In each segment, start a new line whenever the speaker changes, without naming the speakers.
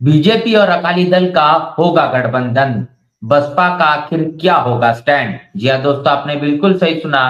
BJP और अकाली दल का होगा गठबंधन, बसपा का आखिर क्या होगा स्टैंड। जी हाँ दोस्तों, आपने बिल्कुल सही सुना।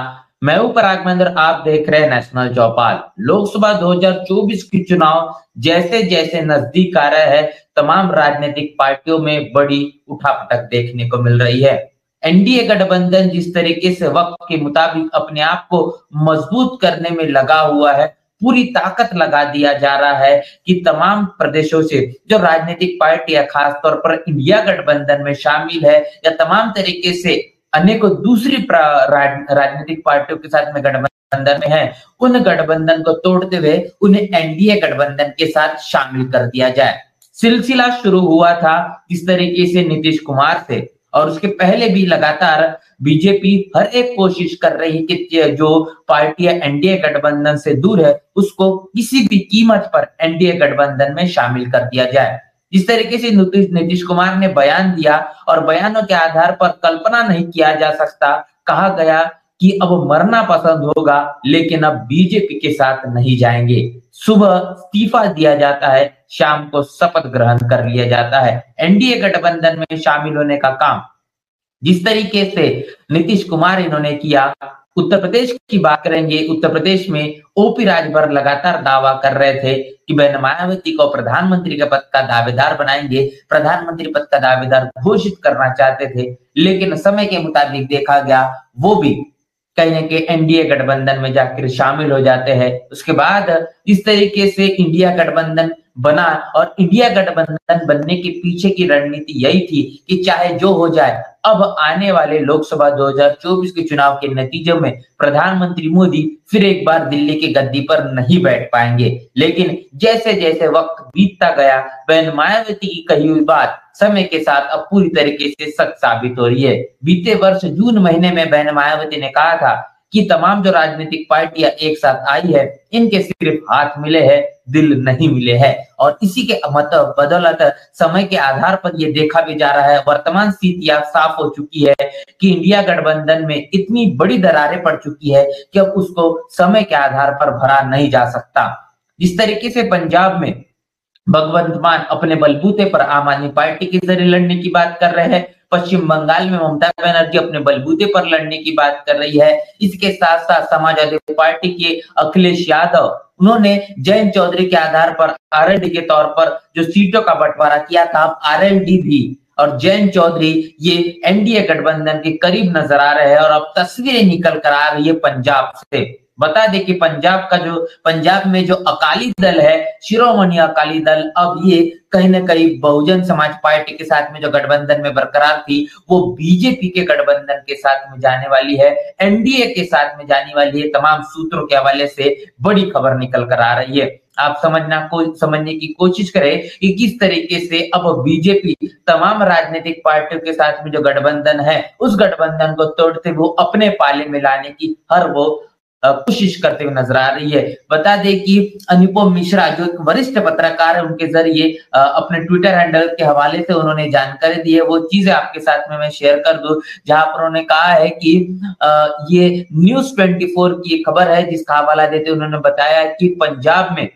मैं हूं पराग महेंद्र, आप देख रहे हैं नेशनल चौपाल। लोकसभा 2024 की चुनाव जैसे जैसे नजदीक आ रहा है, तमाम राजनीतिक पार्टियों में बड़ी उठापटक देखने को मिल रही है। एनडीए गठबंधन जिस तरीके से वक्त के मुताबिक अपने आप को मजबूत करने में लगा हुआ है, पूरी ताकत लगा दिया जा रहा है कि तमाम प्रदेशों से जो राजनीतिक पार्टियां खासतौर पर इंडिया गठबंधन में शामिल है या तमाम तरीके से अनेकों दूसरी राजनीतिक पार्टियों के साथ में गठबंधन में है, उन गठबंधन को तोड़ते हुए उन्हें एनडीए गठबंधन के साथ शामिल कर दिया जाए। सिलसिला शुरू हुआ था इस तरीके से नीतीश कुमार से, और उसके पहले भी लगातार बीजेपी हर एक कोशिश कर रही है कि जो पार्टियां एनडीए गठबंधन से दूर है उसको किसी भी कीमत पर एनडीए गठबंधन में शामिल कर दिया जाए। जिस तरीके से नीतीश कुमार ने बयान दिया और बयानों के आधार पर कल्पना नहीं किया जा सकता, कहा गया कि अब मरना पसंद होगा लेकिन अब बीजेपी के साथ नहीं जाएंगे। सुबह इस्तीफा दिया जाता है, शाम को शपथ ग्रहण कर लिया जाता है। एनडीए गठबंधन में शामिल होने का काम जिस तरीके से नीतीश कुमार इन्होंने किया, उत्तर प्रदेश की बात करेंगे। उत्तर प्रदेश में ओपी राजभर लगातार दावा कर रहे थे कि बहन मायावती को प्रधानमंत्री के पद का दावेदार बनाएंगे, प्रधानमंत्री पद का दावेदार घोषित करना चाहते थे, लेकिन समय के मुताबिक देखा गया वो भी कहीं ना कहीं एनडीए गठबंधन में जाकर शामिल हो जाते हैं। उसके बाद इस तरीके से इंडिया गठबंधन बना, और इंडिया गठबंधन बनने के पीछे की रणनीति यही थी कि चाहे जो हो जाए, अब आने वाले लोकसभा 2024 के चुनाव के नतीजों में प्रधानमंत्री मोदी फिर एक बार दिल्ली की गद्दी पर नहीं बैठ पाएंगे। लेकिन जैसे जैसे वक्त बीतता गया, बहन मायावती की कही हुई बात समय के साथ अब पूरी तरीके से सच साबित हो रही है। बीते वर्ष जून महीने में बहन मायावती ने कहा था कि तमाम जो राजनीतिक पार्टियां एक साथ आई है, इनके सिर्फ हाथ मिले हैं, दिल नहीं मिले हैं। और इसी के बदौलत समय के आधार पर यह देखा भी जा रहा है, वर्तमान स्थितियां साफ हो चुकी है कि इंडिया गठबंधन में इतनी बड़ी दरारें पड़ चुकी है कि अब उसको समय के आधार पर भरा नहीं जा सकता। जिस तरीके से पंजाब में भगवंत मान अपने बलबूते पर आम आदमी पार्टी के जरिए लड़ने की बात कर रहे हैं, पश्चिम बंगाल में ममता बनर्जी अपने बलबूते पर लड़ने की बात कर रही है। इसके साथ साथ समाजवादी पार्टी के अखिलेश यादव, उन्होंने जयंत चौधरी के आधार पर आरएलडी के तौर पर जो सीटों का बंटवारा किया था, आरएलडी भी और जयंत चौधरी ये एनडीए गठबंधन के करीब नजर आ रहे हैं, और अब तस्वीरें निकल कर आ रही है पंजाब से। बता दें कि पंजाब में जो अकाली दल है, शिरोमणि अकाली दल, अब ये कहीं ना कहीं बहुजन समाज पार्टी के साथ में जो गठबंधन में बरकरार थी, वो बीजेपी के गठबंधन के साथ में जाने वाली है, एनडीए के साथ में जाने वाली है। तमाम सूत्रों के हवाले से बड़ी खबर निकल कर आ रही है। आप समझने की कोशिश करें कि किस तरीके से अब बीजेपी तमाम राजनीतिक पार्टियों के साथ में जो गठबंधन है, उस गठबंधन को तोड़ते हुए अपने पाले में लाने की हर वो कोशिश करते हुए नजर आ रही है। बता दें कि अनुपम मिश्रा जो एक वरिष्ठ पत्रकार है, उनके जरिए अपने ट्विटर हैंडल के हवाले से उन्होंने जानकारी दी है, वो चीजें आपके साथ में मैं शेयर कर दूं, जहां पर उन्होंने कहा है कि ये न्यूज़ 24 की खबर है, जिसका हवाला देते उन्होंने बताया कि पंजाब में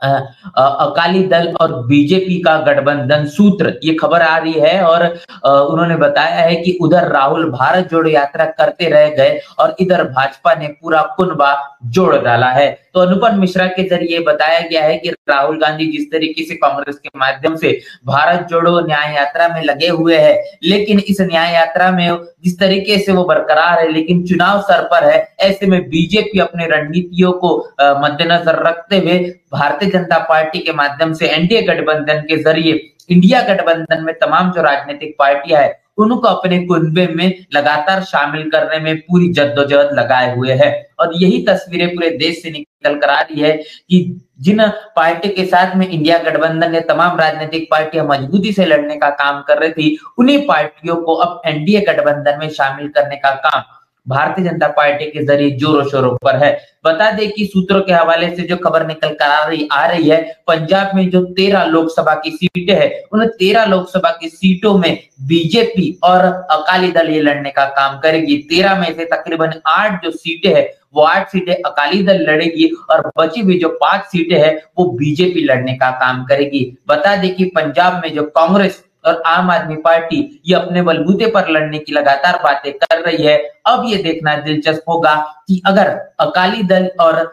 अकाली दल और बीजेपी का गठबंधन सूत्र, ये खबर आ रही है। और उन्होंने बताया है कि उधर राहुल भारत जोड़ो यात्रा करते रह गए और इधर भाजपा ने पूरा कुनबा जोड़ डाला है। तो अनुपम मिश्रा के जरिए बताया गया है कि राहुल गांधी जिस तरीके से कांग्रेस के माध्यम से भारत जोड़ो न्याय यात्रा में लगे हुए हैं, लेकिन इस न्याय यात्रा में जिस तरीके से वो बरकरार है, लेकिन चुनाव सर पर है, ऐसे में बीजेपी अपनी रणनीतियों को मद्देनजर रखते हुए भारतीय जनता पार्टी के माध्यम से एनडीए गठबंधन के जरिए इंडिया गठबंधन में तमाम जो राजनीतिक पार्टियां है, उनको अपने कुनबे में लगातार शामिल करने में पूरी जद्दोजहद लगाए हुए है। और यही तस्वीरें पूरे देश से निकल कर आ रही है कि जिन पार्टी के साथ में इंडिया गठबंधन ने तमाम राजनीतिक पार्टियां मजबूती से लड़ने का काम कर रही थी, उन्हीं पार्टियों को अब एनडीए गठबंधन में शामिल करने का काम भारतीय जनता पार्टी के जरिए जोरों शोरों पर है। बता दें कि सूत्रों के हवाले से जो खबर निकल कर आ रही है, पंजाब में जो 13 लोकसभा की सीटें हैं, उन 13 लोकसभा की सीटों में बीजेपी और अकाली दल ये लड़ने का काम करेगी। 13 में से तकरीबन 8 जो सीटें हैं, वो 8 सीटें अकाली दल लड़ेगी और बची हुई जो 5 सीटें हैं वो बीजेपी लड़ने का काम करेगी। बता दें कि पंजाब में जो कांग्रेस और आम आदमी पार्टी ये अपने बलबूते पर लड़ने की लगातार बातें कर रही है। अब ये देखना दिलचस्प होगा कि अगर अकाली दल और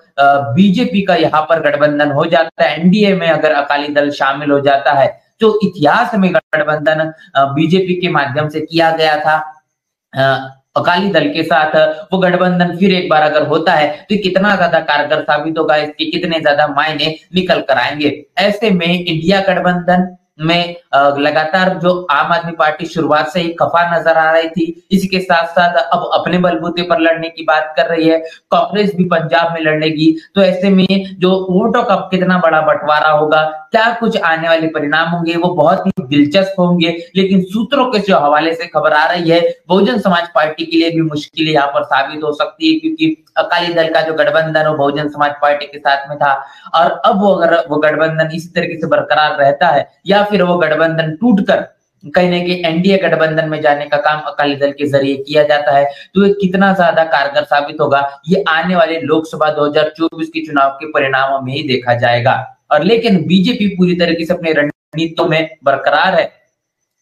बीजेपी का यहाँ पर गठबंधन हो जाता है, एनडीए में अगर अकाली दल शामिल हो जाता है, तो इतिहास में गठबंधन बीजेपी के माध्यम से किया गया था अकाली दल के साथ, वो गठबंधन फिर एक बार अगर होता है तो कितना ज्यादा कारगर साबित होगा, इसके कितने ज्यादा मायने निकल कर आएंगे। ऐसे में इंडिया गठबंधन में लगातार जो आम आदमी पार्टी शुरुआत से ही खफा नजर आ रही थी, इसके साथ साथ अब अपने बलबूते पर लड़ने की बात कर रही है। कांग्रेस भी पंजाब में लड़ेगी, तो ऐसे में जो वोटों का कितना बड़ा बंटवारा होगा, क्या कुछ आने वाले परिणाम होंगे, वो बहुत ही दिलचस्प होंगे। लेकिन सूत्रों के जो हवाले से खबर आ रही है, बहुजन समाज पार्टी के लिए भी मुश्किल यहाँ पर साबित हो सकती है, क्योंकि अकाली दल का जो गठबंधन वो बहुजन समाज पार्टी के साथ में था, और अब वो अगर वो गठबंधन इसी तरीके से बरकरार रहता है या फिर वो गठबंधन टूटकर कहीं ना कहीं एनडीए गठबंधन में जाने का काम अकाली दल के जरिए किया जाता है, तो ये कितना ज्यादा कारगर साबित होगा, ये आने वाले लोकसभा 2024 के चुनाव के परिणामों में ही देखा जाएगा। और लेकिन बीजेपी पूरी तरीके से अपनी रणनीतियों में बरकरार है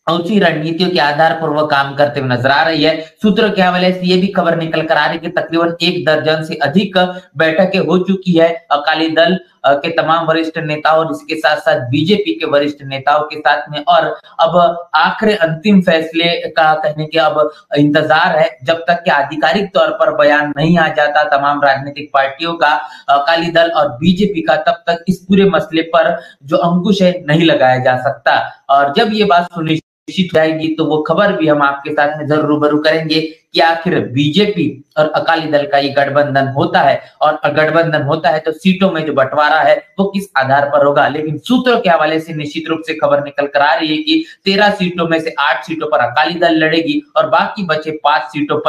और उसी रणनीतियों के आधार पर वह काम करते हुए नजर आ रही है। सूत्रों के हवाले से ये भी खबर निकल कर आ रही है कि तकरीबन 1 दर्जन से अधिक बैठकें हो चुकी है अकाली दल के तमाम वरिष्ठ नेताओं और इसके साथ साथ बीजेपी के वरिष्ठ नेताओं के साथ में, और अब आखिरी अंतिम फैसले का कहने के अब इंतजार है, जब तक कि आधिकारिक तौर पर बयान नहीं आ जाता तमाम राजनीतिक पार्टियों का, अकाली दल और बीजेपी का, तब तक इस पूरे मसले पर जो अंकुश है नहीं लगाया जा सकता। और जब ये बात सुनिश्चित निश्चित जाएगी तो वो खबर भी हम आपके साथ में जरूर रूबरू करेंगे कि आखिर बीजेपी और अकाली दल का ये गठबंधन होता है, और गठबंधन होता है तो सीटों में जो बंटवारा है वो किस आधार पर होगा। लेकिन सूत्रों के हवाले से निश्चित रूप से खबर निकल कर आ रही है कि 13 सीटों में से 8 सीटों पर अकाली दल लड़ेगी और बाकी बचे 5 सीटों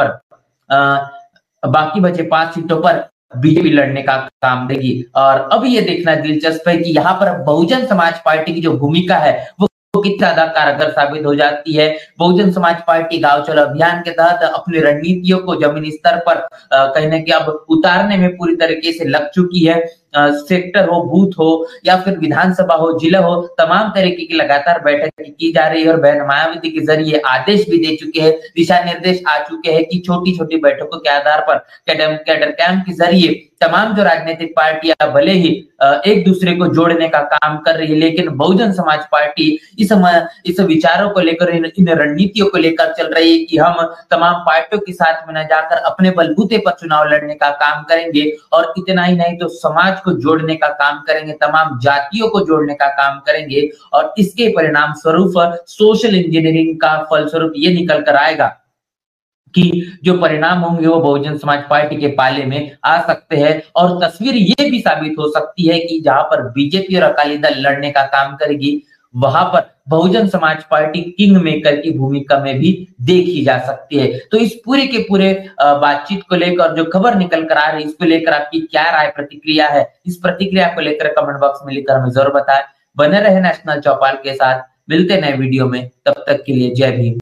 पर बीजेपी लड़ने का काम देगी। और अब ये देखना दिलचस्प है कि यहाँ पर बहुजन समाज पार्टी की जो भूमिका है वो कितना ज्यादा कारगर साबित हो जाती है। बहुजन समाज पार्टी गांव चलो अभियान के तहत अपनी रणनीतियों को जमीनी स्तर पर कहीं ना कहीं अब उतारने में पूरी तरीके से लग चुकी है। सेक्टर हो, बूथ हो या फिर विधानसभा हो, जिला हो, तमाम तरीके की लगातार बैठक की जा रही है और बहन मायावती के जरिए आदेश भी दे चुके हैं, दिशा निर्देश आ चुके हैं कि छोटी छोटी बैठकों के आधार पर कैडर कैंप के जरिए तमाम जो राजनीतिक पार्टियां भले ही एक दूसरे को जोड़ने का काम कर रही है, लेकिन बहुजन समाज पार्टी इस विचारों को लेकर, इन रणनीतियों को लेकर चल रही है कि हम तमाम पार्टियों के साथ में न जाकर अपने बलबूते पर चुनाव लड़ने का काम करेंगे, और इतना ही नहीं तो समाज को जोड़ने का काम करेंगे, तमाम जातियों को जोड़ने का काम करेंगे, और इसके परिणाम स्वरूप सोशल इंजीनियरिंग का फलस्वरूप ये निकल कर आएगा कि जो परिणाम होंगे वो बहुजन समाज पार्टी के पाले में आ सकते हैं। और तस्वीर ये भी साबित हो सकती है कि जहां पर बीजेपी और अकाली दल लड़ने का काम करेगी, वहां पर Bahujan Samaj party king maker की भूमिका में भी देखी जा सकती है। तो इस पूरे के पूरे बातचीत को लेकर जो खबर निकल कर आ रही है, इसको लेकर आपकी क्या राय प्रतिक्रिया है, इस प्रतिक्रिया को लेकर कमेंट बॉक्स में लिखकर हमें जरूर बताएं। बने रहे नेशनल चौपाल के साथ, मिलते नए वीडियो में, तब तक के लिए जय भीम।